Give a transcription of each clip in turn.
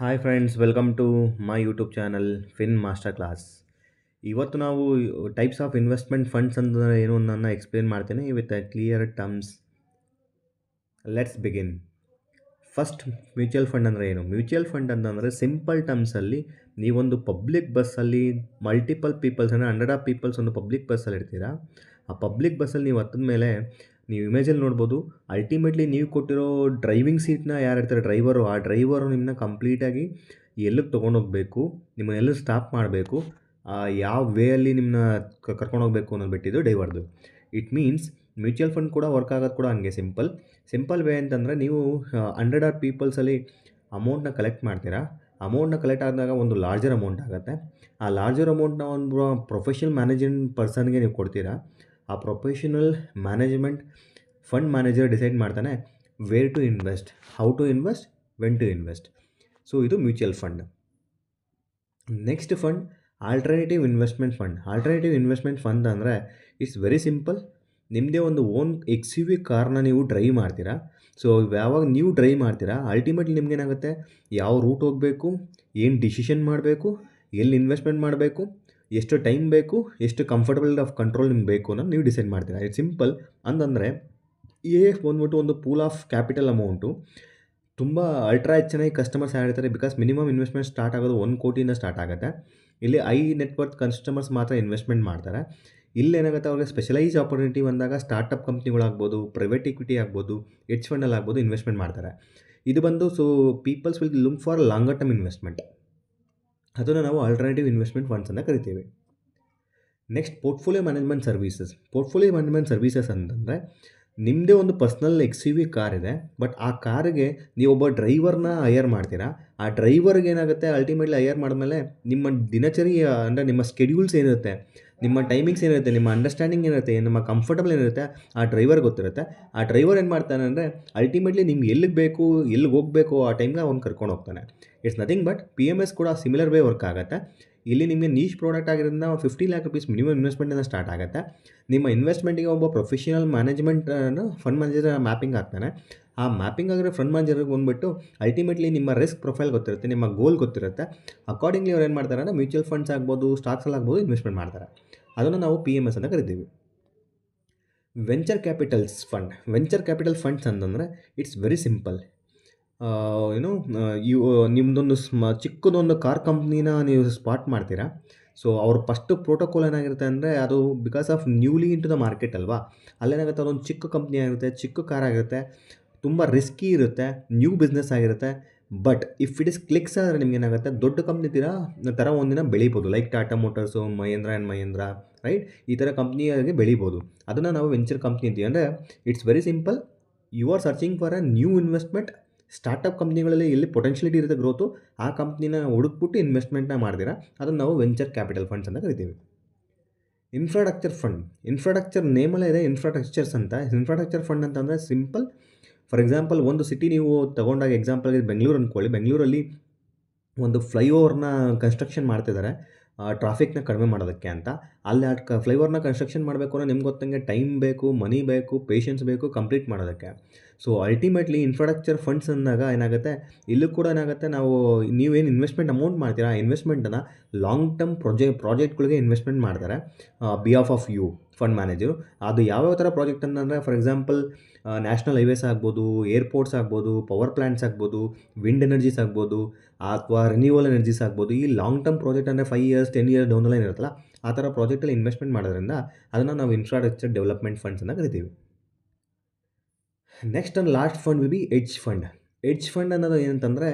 Hi friends, welcome to my YouTube channel Fin Master Class. ಇವತ್ತು ನಾವು types of investment funds ಅಂದರೆ ಏನು ಅನ್ನೋದನ್ನ ಎಕ್ಸ್ಪ್ಲೇನ್ ಮಾಡ್ತೇನೆ with clear terms. Let's begin. First, mutual fund ಅಂದರೆ ಏನು? ಮ್ಯೂಚುವಲ್ ಫಂಡ್ ಅಂತಂದರೆ ಸಿಂಪಲ್ ಟರ್ಮ್ಸಲ್ಲಿ ನೀವೊಂದು ಪಬ್ಲಿಕ್ ಬಸ್ಸಲ್ಲಿ ಮಲ್ಟಿಪಲ್ ಪೀಪಲ್ಸ್ ಅಂದರೆ ಹಂಡ್ರೆಡ್ ಆಫ್ ಪೀಪಲ್ಸ್ ಒಂದು ಪಬ್ಲಿಕ್ ಬಸ್ಸಲ್ಲಿ ಇರ್ತೀರಾ. ಆ ಪಬ್ಲಿಕ್ ಬಸ್ಸಲ್ಲಿ ನೀವು ಹತ್ತಿದ ಮೇಲೆ ನೀವು ಇಮೇಜಲ್ಲಿ ನೋಡ್ಬೋದು, ಅಲ್ಟಿಮೇಟ್ಲಿ ನೀವು ಕೊಟ್ಟಿರೋ ಡ್ರೈವಿಂಗ್ ಸೀಟ್ನ ಯಾರು ಇರ್ತಾರೆ ಡ್ರೈವರು, ಆ ಡ್ರೈವರು ನಿಮ್ಮನ್ನ ಕಂಪ್ಲೀಟಾಗಿ ಎಲ್ಲಿಗೆ ತೊಗೊಂಡೋಗ್ಬೇಕು, ನಿಮ್ಮನ್ನ ಎಲ್ಲಿ ಸ್ಟಾಪ್ ಮಾಡಬೇಕು, ಯಾವ ವೇಯಲ್ಲಿ ನಿಮ್ಮನ್ನ ಕರ್ಕೊಂಡೋಗ್ಬೇಕು ಅನ್ನೋದು ಬಿಟ್ಟಿದ್ದು ಡ್ರೈವರ್ದು. ಇಟ್ ಮೀನ್ಸ್ ಮ್ಯೂಚುವಲ್ ಫಂಡ್ ಕೂಡ ವರ್ಕ್ ಆಗೋದು ಕೂಡ ಹಂಗೆ ಸಿಂಪಲ್ ವೇ ಅಂತಂದರೆ ನೀವು ಹಂಡ್ರೆಡ್ ಆರ್ ಪೀಪಲ್ಸಲ್ಲಿ ಅಮೌಂಟ್ನ ಕಲೆಕ್ಟ್ ಮಾಡ್ತೀರಾ. ಅಮೌಂಟ್ನ ಕಲೆಕ್ಟ್ ಆದಾಗ ಒಂದು ಲಾರ್ಜರ್ ಅಮೌಂಟ್ ಆಗುತ್ತೆ. ಆ ಲಾರ್ಜರ್ ಅಮೌಂಟ್ನ ಒಂದು ಪ್ರೊಫೆಷನಲ್ ಮ್ಯಾನೇಜ್ಮೆಂಟ್ ಪರ್ಸನ್ಗೆ ನೀವು ಕೊಡ್ತೀರಾ. ಆ professional management fund manager decide ಮಾಡ್ತಾನೆ where to invest, how to invest, when to invest. So ಇದು mutual fund. Next fund alternative investment fund. Alternative investment fund ಅಂದರೆ ಇಟ್ಸ್ ವೆರಿ ಸಿಂಪಲ್. ನಿಮ್ಮದೇ ಒಂದು ಓನ್ XUV ಕಾರ್ನ ನೀವು ಡ್ರೈವ್ ಮಾಡ್ತೀರಾ. So ಯಾವಾಗ ನೀವು ಡ್ರೈವ್ ಮಾಡ್ತೀರಾ, ಅಲ್ಟಿಮೇಟ್ಲಿ ನಿಮ್ಗೇನಾಗುತ್ತೆ, ಯಾವ ರೂಟ್ ಹೋಗಬೇಕು, ಏನು ಡಿಸಿಷನ್ ಮಾಡಬೇಕು, ಎಲ್ಲಿ ಇನ್ವೆಸ್ಟ್ಮೆಂಟ್ ಮಾಡಬೇಕು, ಎಷ್ಟು ಟೈಮ್ ಬೇಕು, ಎಷ್ಟು ಕಂಫರ್ಟಬಲ್ ಆಫ್ ಕಂಟ್ರೋಲ್ ನಿಮ್ಗೆ ಬೇಕು ಅನ್ನೋದು ನೀವು ಡಿಸೈಡ್ ಮಾಡ್ತೀರಾ. It's simple. ಅಂತಂದರೆ ಬಂದ್ಬಿಟ್ಟು ಒಂದು ಪೂಲ್ ಆಫ್ ಕ್ಯಾಪಿಟಲ್ ಅಮೌಂಟು ತುಂಬ ಅಲ್ಟ್ರಾ ಚೆನ್ನಾಗಿ ಕಸ್ಟಮರ್ಸ್ ಯಾರಿರ್ತಾರೆ, ಬಿಕಾಸ್ ಮಿನಿಮಮ್ ಇನ್ವೆಸ್ಟ್ಮೆಂಟ್ ಸ್ಟಾರ್ಟ್ ಆಗೋದು 1 ಕೋಟಿಯಿಂದ ಸ್ಟಾರ್ಟ್ ಆಗುತ್ತೆ. ಇಲ್ಲಿ ನೆಟ್ವರ್ತ್ ಕಸ್ಟಮರ್ಸ್ ಮಾತ್ರ ಇನ್ವೆಸ್ಟ್ಮೆಂಟ್ ಮಾಡ್ತಾರೆ. ಇಲ್ಲೇನಾಗುತ್ತೆ, ಅವ್ರಿಗೆ ಸ್ಪೆಷಲೈಸ್ ಆಪರ್ಚುನಿಟಿ ಬಂದಾಗ ಸ್ಟಾರ್ಟಪ್ ಕಂಪ್ನಿಗಳಾಗ್ಬೋದು, ಪ್ರೈವೇಟ್ ಇಕ್ವಿಟಿ ಆಗ್ಬೋದು, ಹೆಡ್ಜ್ ಫಂಡಲ್ಲಿ ಆಗ್ಬೋದು ಇನ್ವೆಸ್ಟ್ಮೆಂಟ್ ಮಾಡ್ತಾರೆ. ಇದು ಬಂದು peoples will look for longer term investment. ಅದನ್ನು ನಾವು ಆಲ್ಟರ್ನೇಟಿವ್ ಇನ್ವೆಸ್ಟ್ಮೆಂಟ್ ಫಂಡ್ಸ್ ಅಂತ ಕರಿತೀವಿ. Next, portfolio management services. Portfolio management services ಅಂತಂದರೆ ನಿಮ್ಮದೇ ಒಂದು ಪರ್ಸ್ನಲ್ XUV ಕಾರ್ ಇದೆ, ಬಟ್ ಆ ಕಾರಿಗೆ ನೀವೊಬ್ಬ ಡ್ರೈವರ್ನ ಹೈಯರ್ ಮಾಡ್ತೀರಾ. ಆ ಡ್ರೈವರ್ಗೆ ಏನಾಗುತ್ತೆ, ಅಲ್ಟಿಮೇಟ್ಲಿ ಹೈಯರ್ ಮಾಡಿದ್ಮೇಲೆ ನಿಮ್ಮ ದಿನಚರಿ ಅಂದರೆ ನಿಮ್ಮ ಸ್ಕೆಡ್ಯೂಲ್ಸ್ ಏನಿರುತ್ತೆ, ನಿಮ್ಮ ಟೈಮಿಂಗ್ಸ್ ಏನಿರುತ್ತೆ, ನಿಮ್ಮ ಅಂಡರ್ಸ್ಟ್ಯಾಂಡಿಂಗ್ ಏನಿರುತ್ತೆ, ನಿಮ್ಮ ಕಂಫರ್ಟಬಲ್ ಏನಿರುತ್ತೆ, ಆ ಡ್ರೈವರ್ ಗೊತ್ತಿರುತ್ತೆ. ಆ ಡ್ರೈವರ್ ಏನು ಮಾಡ್ತಾನೆ ಅಂದರೆ ಅಲ್ಟಿಮೇಟ್ಲಿ ನಿಮ್ಗೆ ಎಲ್ಲಿಗೆ ಬೇಕು, ಎಲ್ಲಿಗೆ ಹೋಗಬೇಕು ಆ ಟೈಮ್ಗೆ ಅವ್ನು ಕರ್ಕೊಂಡು ಹೋಗ್ತಾನೆ. ಇಟ್ಸ್ ನಥಿಂಗ್ ಬಟ್ PMS ಕೂಡ ಸಿಮಿಲರ್ ವೇ ವರ್ಕ್ ಆಗುತ್ತೆ. ಇಲ್ಲಿ ನಿಮಗೆ ನೀಶ್ ಪ್ರಾಡಕ್ಟ್ ಆಗಿರೋದ್ರಿಂದ 50 ಲ್ಯಾಕ್ ರುಪೀಸ್ ಮಿನಿಮಮ್ ಇನ್ವೆಸ್ಟ್ಮೆಂಟಿಂದ ಸ್ಟಾರ್ಟ್ ಆಗುತ್ತೆ. ನಿಮ್ಮ ಇನ್ವೆಸ್ಟ್ಮೆಂಟಿಗೆ ಒಬ್ಬ ಪ್ರೊಫೆಷನಲ್ ಫಂಡ್ ಮ್ಯಾನೇಜರ್ ಮ್ಯಾಪಿಂಗ್ ಆಗ್ತಾನೆ. ಆ ಮ್ಯಾಪಿಂಗ್ ಆಗಿರೋ ಫಂಡ್ ಮ್ಯಾನೇಜರ್ಗೆ ಬಂದುಬಿಟ್ಟು ಅಲ್ಟಿಮೇಟ್ಲಿ ನಿಮ್ಮ ರಿಸ್ಕ್ ಪ್ರೊಫೈಲ್ ಗೊತ್ತಿರುತ್ತೆ, ನಿಮ್ಮ ಗೋಲ್ ಗೊತ್ತಿರುತ್ತೆ. ಅಕಾರ್ಡಿಂಗ್ಲಿ ಅವ್ರು ಏನು ಮಾಡ್ತಾರೆ ಅಂದರೆ ಮ್ಯೂಚುವಲ್ ಫಂಡ್ಸ್ ಆಗ್ಬೋದು, ಸ್ಟಾಕ್ಸಲ್ಲಿ ಆಗ್ಬೋದು ಇನ್ವೆಸ್ಟ್ಮೆಂಟ್ ಮಾಡ್ತಾರೆ. ಅದನ್ನು ನಾವು PMS ಅಂತ ಕರಿತೀವಿ. Venture capitals fund. Venture capital funds ಅಂತಂದರೆ ಇಟ್ಸ್ ವೆರಿ ಸಿಂಪಲ್. ಏನು ನಿಮ್ಮದೊಂದು ಚಿಕ್ಕದೊಂದು ಕಾರ್ ಕಂಪ್ನಿನ ನೀವು ಸ್ಪಾಟ್ ಮಾಡ್ತೀರಾ. ಸೊ ಅವ್ರ ಫಸ್ಟು ಪ್ರೋಟೋಕಾಲ್ ಏನಾಗಿರುತ್ತೆ ಅಂದರೆ, ಅದು because of newly into the market ಅಲ್ವಾ, ಅಲ್ಲೇನಾಗುತ್ತೆ, ಅದೊಂದು ಚಿಕ್ಕ ಕಂಪ್ನಿ ಆಗಿರುತ್ತೆ, ಚಿಕ್ಕ ಕಾರ್ ಆಗಿರುತ್ತೆ, ತುಂಬ ರಿಸ್ಕಿ ಇರುತ್ತೆ, ನ್ಯೂ ಬಿಸ್ನೆಸ್ ಆಗಿರುತ್ತೆ. But if it is clicks ಆದರೆ ನಿಮ್ಗೇನಾಗುತ್ತೆ, ದೊಡ್ಡ ಕಂಪ್ನಿ ಥರ ಒಂದಿನ ಬೆಳಿಬೋದು. Like Tata Motors, Mahindra and Mahindra, right, ಈ ಥರ ಕಂಪ್ನಿಯಾಗಿ ಬೆಳಿಬೋದು. ಅದನ್ನು ನಾವು ವೆಂಚರ್ ಕಂಪ್ನಿ ಅಂತೀವಿ. ಅಂದರೆ it's very simple. You are searching for a new investment. Startup ಕಂಪ್ನಿಗಳಲ್ಲಿ ಎಲ್ಲಿ ಪೊಟೆನ್ಷಿಯಲಿಟಿ ಇರುತ್ತೆ ಗ್ರೋತು, ಆ ಕಂಪ್ನಿನ ಹುಡುಕ್ಬಿಟ್ಟು ಇನ್ವೆಸ್ಟ್ಮೆಂಟ್ನ ಮಾಡ್ತೀರಾ. ಅದನ್ನು ನಾವು ವೆಂಚರ್ ಕ್ಯಾಪಿಟಲ್ ಫಂಡ್ಸ್ ಅಂತ ಕರಿತೀವಿ. Infrastructure fund. ಇನ್ಫ್ರಾಸ್ಟ್ರಕ್ಚರ್ ನೇಮಲ್ಲೇ ಇದೆ ಇನ್ಫ್ರಾಸ್ಟ್ರಕ್ಚರ್ಸ್ ಅಂತ. ಇನ್ಫ್ರಾಸ್ಟ್ರಕ್ಚರ್ ಫಂಡ್ ಅಂತಂದರೆ ಸಿಂಪಲ್. ಫಾರ್ ಎಕ್ಸಾಂಪಲ್, ಒಂದು ಸಿಟಿ ನೀವು ತೊಗೊಂಡಾಗ ಎಕ್ಸಾಂಪಲ್ಗೆ ಬೆಂಗಳೂರು ಅಂದ್ಕೊಳ್ಳಿ. ಬೆಂಗಳೂರಲ್ಲಿ ಒಂದು ಫ್ಲೈಓವರ್ನ ಕನ್ಸ್ಟ್ರಕ್ಷನ್ ಮಾಡ್ತಿದ್ದಾರೆ, ಟ್ರಾಫಿಕ್ನ ಕಡಿಮೆ ಮಾಡೋದಕ್ಕೆ ಅಂತ. ಅಲ್ಲಿ ಫ್ಲೈಓವರ್ನ ಕನ್ಸ್ಟ್ರಕ್ಷನ್ ಮಾಡಬೇಕು ಅಂದರೆ ನಿಮ್ಗೆ ಗೊತ್ತಂಗೆ ಟೈಮ್ ಬೇಕು, ಮನಿ ಬೇಕು, ಪೇಷನ್ಸ್ ಬೇಕು ಕಂಪ್ಲೀಟ್ ಮಾಡೋದಕ್ಕೆ. ಸೊ ಅಲ್ಟಿಮೇಟ್ಲಿ ಇನ್ಫ್ರಾಸ್ಟ್ರಕ್ಚರ್ ಫಂಡ್ಸ್ ಅಂದಾಗ ಏನಾಗುತ್ತೆ, ಇಲ್ಲೂ ಕೂಡ ಏನಾಗುತ್ತೆ, ನೀವೇನು ಇನ್ವೆಸ್ಟ್ಮೆಂಟ್ ಅಮೌಂಟ್ ಮಾಡ್ತೀರಾ, ಆ ಇನ್ವೆಸ್ಟ್ಮೆಂಟನ್ನು ಲಾಂಗ್ ಟರ್ಮ್ ಪ್ರಾಜೆಕ್ಟ್ಗಳಿಗೆ ಇನ್ವೆಸ್ಟ್ಮೆಂಟ್ ಮಾಡ್ತಾರೆ behalf of you fund manager. ಅದು ಯಾವ್ಯಾವ ಥರ ಪ್ರಾಜೆಕ್ಟ್ ಅಂತಂದರೆ, ಫಾರ್ ಎಕ್ಸಾಂಪಲ್ ನ್ಯಾಷನಲ್ ಹೈವೇಸ್ ಆಗ್ಬೋದು, ಏರ್ಪೋರ್ಟ್ಸ್ ಆಗ್ಬೋದು, ಪವರ್ ಪ್ಲ್ಯಾಂಟ್ಸ್ ಆಗ್ಬೋದು, ವಿಂಡ್ ಎನರ್ಜೀಸ್ ಆಗ್ಬೋದು, ಅಥವಾ ರಿನ್ಯೂವಲ್ ಎನರ್ಜೀಸ್ ಆಗ್ಬೋದು. ಈ ಲಾಂಗ್ ಟರ್ಮ್ ಪ್ರಾಜೆಕ್ಟ್ ಅಂದರೆ 5 years 10 years down the line ಇರುತ್ತಲ್ಲ, ಆ ಥರ ಪ್ರಾಜೆಕ್ಟಲ್ಲಿ ಇನ್ವೆಸ್ಟ್ಮೆಂಟ್ ಮಾಡೋದ್ರಿಂದ ಅದನ್ನು ನಾವು ಇನ್ಫ್ರಾಸ್ಟ್ರಕ್ಚರ್ ಡೆವಲಪ್ಮೆಂಟ್ ಫಂಡ್ಸ್ ಅಂತ ಕರಿತೀವಿ. Next and last fund will be hedge fund. Hedge fund ಅನ್ನೋದು ಏನಂತಂದರೆ,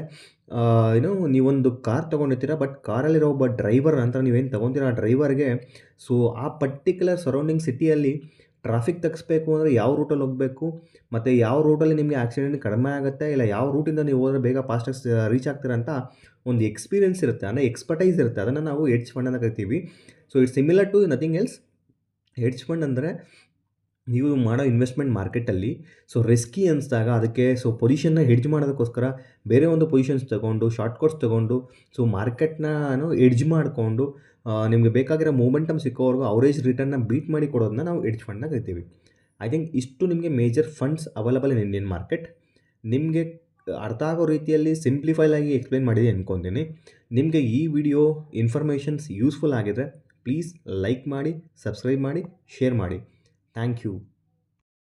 ನೀವೊಂದು ಕಾರ್ ತೊಗೊಂಡಿರ್ತೀರ, ಬಟ್ ಕಾರಲ್ಲಿರೋ ಒಬ್ಬ ಡ್ರೈವರ್ ಅಂತ ನೀವೇನು ತೊಗೊತೀರ, ಆ ಡ್ರೈವರ್ಗೆ ಆ ಪರ್ಟಿಕ್ಯುಲರ್ ಸರೌಂಡಿಂಗ್ ಸಿಟಿಯಲ್ಲಿ ಟ್ರಾಫಿಕ್ ತಗ್ಸ್ಬೇಕು ಅಂದರೆ ಯಾವ ರೂಟಲ್ಲಿ ಹೋಗಬೇಕು, ಮತ್ತು ಯಾವ ರೂಟಲ್ಲಿ ನಿಮಗೆ ಆಕ್ಸಿಡೆಂಟ್ ಕಡಿಮೆ ಆಗುತ್ತೆ, ಇಲ್ಲ ಯಾವ ರೂಟಿಂದ ನೀವು ಹೋದರೆ ಬೇಗ ಫಾಸ್ಟಾಗಿ ರೀಚ್ ಆಗ್ತೀರ ಅಂತ ಒಂದು ಎಕ್ಸ್ಪೀರಿಯನ್ಸ್ ಇರುತ್ತೆ, ಅಂದರೆ ಎಕ್ಸ್ಪರ್ಟೈಸ್ ಇರುತ್ತೆ. ಅದನ್ನು ನಾವು ಹೆಡ್ಜ್ ಫಂಡ್ ಅಂತ ಕರಿತೀವಿ. So it's similar to nothing else. Hedge fund ಅಂದರೆ ನೀವು ಮಾಡೋ ಇನ್ವೆಸ್ಟ್ಮೆಂಟ್ ಮಾರ್ಕೆಟಲ್ಲಿ ರಿಸ್ಕಿ ಅನಿಸಿದಾಗ ಅದಕ್ಕೆ ಪೊಸಿಷನ್ನ ಹೆಡ್ಜ್ ಮಾಡೋದಕ್ಕೋಸ್ಕರ ಬೇರೆ ಒಂದು ಪೊಸಿಷನ್ಸ್ ತೊಗೊಂಡು, ಶಾರ್ಟ್ ಕಟ್ಸ್ ತೊಗೊಂಡು, ಮಾರ್ಕೆಟ್ನ ಎಡ್ಜ್ ಮಾಡಿಕೊಂಡು ನಿಮಗೆ ಬೇಕಾಗಿರೋ ಮೂಮೆಂಟಮ್ ಸಿಕ್ಕೋವರೆಗೂ ಅವರೇಜ್ ರಿಟರ್ನ್ನ ಬೀಟ್ ಮಾಡಿ ಕೊಡೋದನ್ನ ನಾವು ಹೆಡ್ಜ್ ಫಂಡ್ನ ಕರಿತೀವಿ. ಐ ಥಿಂಕ್ ಇಷ್ಟು ನಿಮಗೆ major funds available in Indian market. ನಿಮಗೆ ಅರ್ಥ ಆಗೋ ರೀತಿಯಲ್ಲಿ ಸಿಂಪ್ಲಿಫೈಲ್ ಆಗಿ ಎಕ್ಸ್ಪ್ಲೇನ್ ಮಾಡಿದೆ ಅಂದ್ಕೊತೀನಿ. ನಿಮಗೆ ಈ ವಿಡಿಯೋ ಇನ್ಫಾರ್ಮೇಷನ್ಸ್ ಯೂಸ್ಫುಲ್ ಆಗಿದ್ರೆ ಪ್ಲೀಸ್ ಲೈಕ್ ಮಾಡಿ, ಸಬ್ಸ್ಕ್ರೈಬ್ ಮಾಡಿ, ಶೇರ್ ಮಾಡಿ. Thank you.